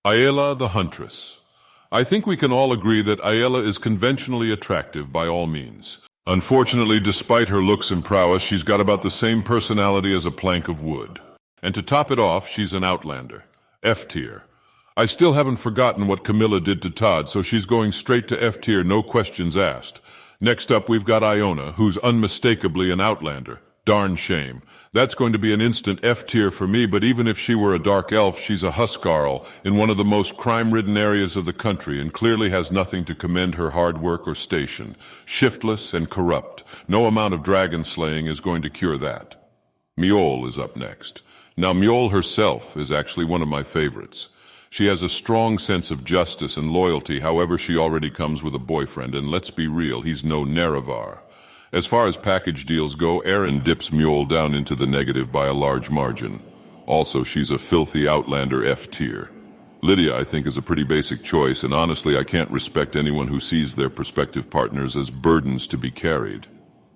Aela the Huntress. I think we can all agree that Aela is conventionally attractive by all means. Unfortunately, despite her looks and prowess, she's got about the same personality as a plank of wood. And to top it off, she's an outlander. F tier. I still haven't forgotten what Camilla did to Todd, so she's going straight to F tier, no questions asked. Next up, we've got Iona, who's unmistakably an outlander. Darn shame. That's going to be an instant F tier for me, but even if she were a dark elf, she's a huskarl in one of the most crime-ridden areas of the country and clearly has nothing to commend her hard work or station. Shiftless and corrupt. No amount of dragon slaying is going to cure that. Mjol is up next. Now, Mjol herself is actually one of my favorites. She has a strong sense of justice and loyalty, however she already comes with a boyfriend, and let's be real, he's no Nerevar. As far as package deals go, Aaron dips Mjol down into the negative by a large margin. Also, she's a filthy outlander F tier. Lydia, I think, is a pretty basic choice, and honestly, I can't respect anyone who sees their prospective partners as burdens to be carried.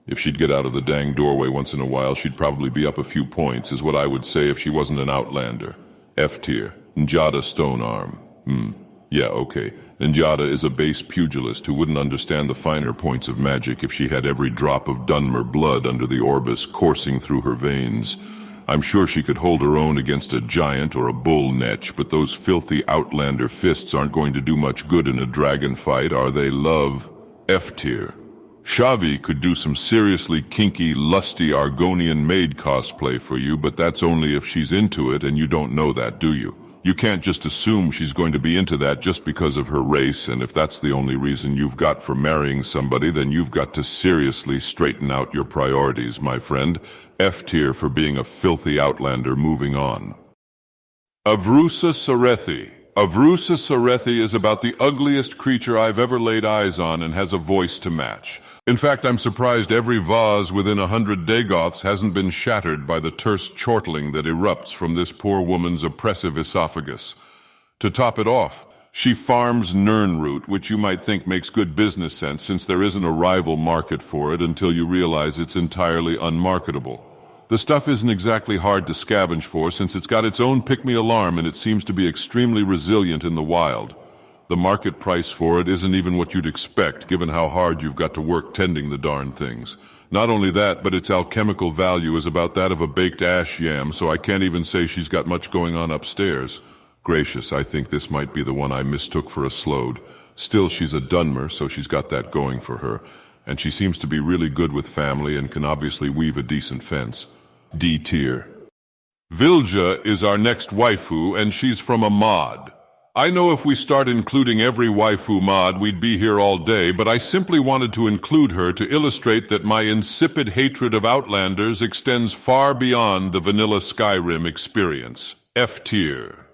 If she'd get out of the dang doorway once in a while, she'd probably be up a few points, is what I would say if she wasn't an outlander. F tier. Njada Stonearm. Yeah, okay. Njada is a base pugilist who wouldn't understand the finer points of magic if she had every drop of Dunmer blood under the orbis coursing through her veins. I'm sure she could hold her own against a giant or a bull netch, but those filthy outlander fists aren't going to do much good in a dragon fight, are they, love? F tier. Shavi could do some seriously kinky, lusty Argonian maid cosplay for you, but that's only if she's into it, and you don't know that, do you? You can't just assume she's going to be into that just because of her race, and if that's the only reason you've got for marrying somebody, then you've got to seriously straighten out your priorities, my friend. F tier for being a filthy outlander. Moving on. Avrusa Sarethi. Avrusa Sarethi is about the ugliest creature I've ever laid eyes on and has a voice to match. In fact, I'm surprised every vase within 100 Dagoths hasn't been shattered by the terse chortling that erupts from this poor woman's oppressive esophagus. To top it off, she farms Nirnroot, which you might think makes good business sense since there isn't a rival market for it until you realize it's entirely unmarketable. The stuff isn't exactly hard to scavenge for since it's got its own pick-me alarm and it seems to be extremely resilient in the wild. The market price for it isn't even what you'd expect, given how hard you've got to work tending the darn things. Not only that, but its alchemical value is about that of a baked ash yam, so I can't even say she's got much going on upstairs. Gracious, I think this might be the one I mistook for a Slode. Still, she's a Dunmer, so she's got that going for her. And she seems to be really good with family and can obviously weave a decent fence. D tier. Vilja is our next waifu, and she's from a mod. I know if we start including every waifu mod, we'd be here all day, but I simply wanted to include her to illustrate that my insipid hatred of Outlanders extends far beyond the vanilla Skyrim experience. F tier.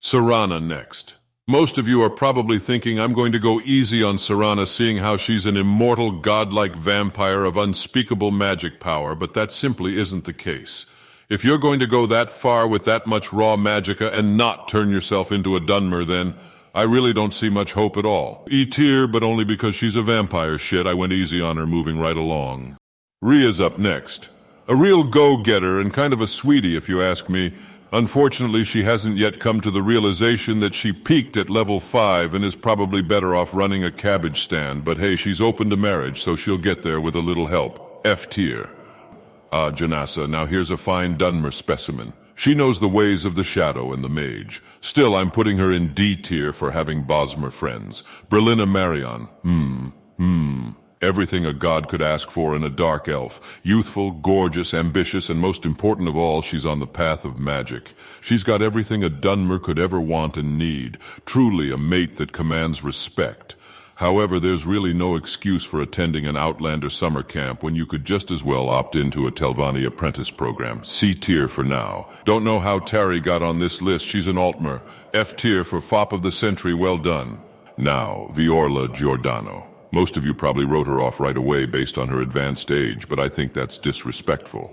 Serana next. Most of you are probably thinking I'm going to go easy on Serana seeing how she's an immortal, godlike vampire of unspeakable magic power, but that simply isn't the case. If you're going to go that far with that much raw magicka and not turn yourself into a Dunmer, then I really don't see much hope at all. E tier, but only because she's a vampire shit. I went easy on her moving right along. Ria's up next. A real go-getter and kind of a sweetie if you ask me. Unfortunately, she hasn't yet come to the realization that she peaked at level 5 and is probably better off running a cabbage stand. But hey, she's open to marriage, so she'll get there with a little help. F tier. Ah, Janassa, now here's a fine Dunmer specimen. She knows the ways of the shadow and the mage. Still, I'm putting her in D tier for having Bosmer friends. Berlina Marion. Everything a god could ask for in a dark elf. Youthful, gorgeous, ambitious, and most important of all, she's on the path of magic. She's got everything a Dunmer could ever want and need. Truly a mate that commands respect. However, there's really no excuse for attending an Outlander summer camp when you could just as well opt into a Telvanni apprentice program. C tier for now. Don't know how Tari got on this list. She's an Altmer. F tier for fop of the century. Well done. Now, Viorla Giordano. Most of you probably wrote her off right away based on her advanced age, but I think that's disrespectful.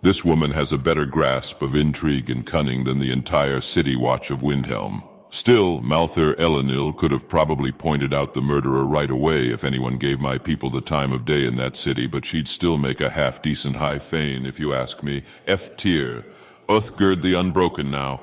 This woman has a better grasp of intrigue and cunning than the entire city watch of Windhelm. Still, Malther Elenil could have probably pointed out the murderer right away if anyone gave my people the time of day in that city, but she'd still make a half-decent high fane, if you ask me. F tier. Uthgerd the Unbroken now.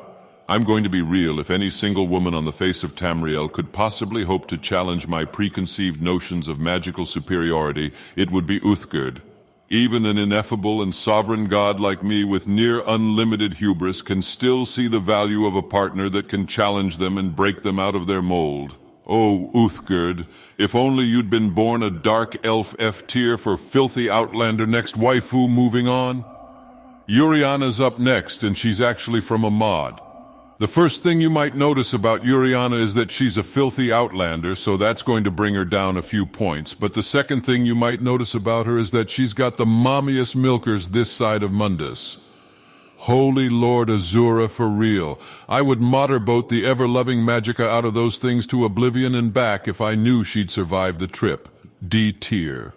I'm going to be real. If any single woman on the face of Tamriel could possibly hope to challenge my preconceived notions of magical superiority, it would be Uthgerd. Even an ineffable and sovereign god like me with near unlimited hubris can still see the value of a partner that can challenge them and break them out of their mold. Oh, Uthgerd, if only you'd been born a dark elf F-tier for filthy outlander next waifu. Moving on. Yuriana's up next, and she's actually from a mod. The first thing you might notice about Yuriana is that she's a filthy outlander, so that's going to bring her down a few points. But the second thing you might notice about her is that she's got the mommiest milkers this side of Mundus. Holy Lord Azura, for real. I would motorboat the ever-loving Magica out of those things to oblivion and back if I knew she'd survive the trip. D tier.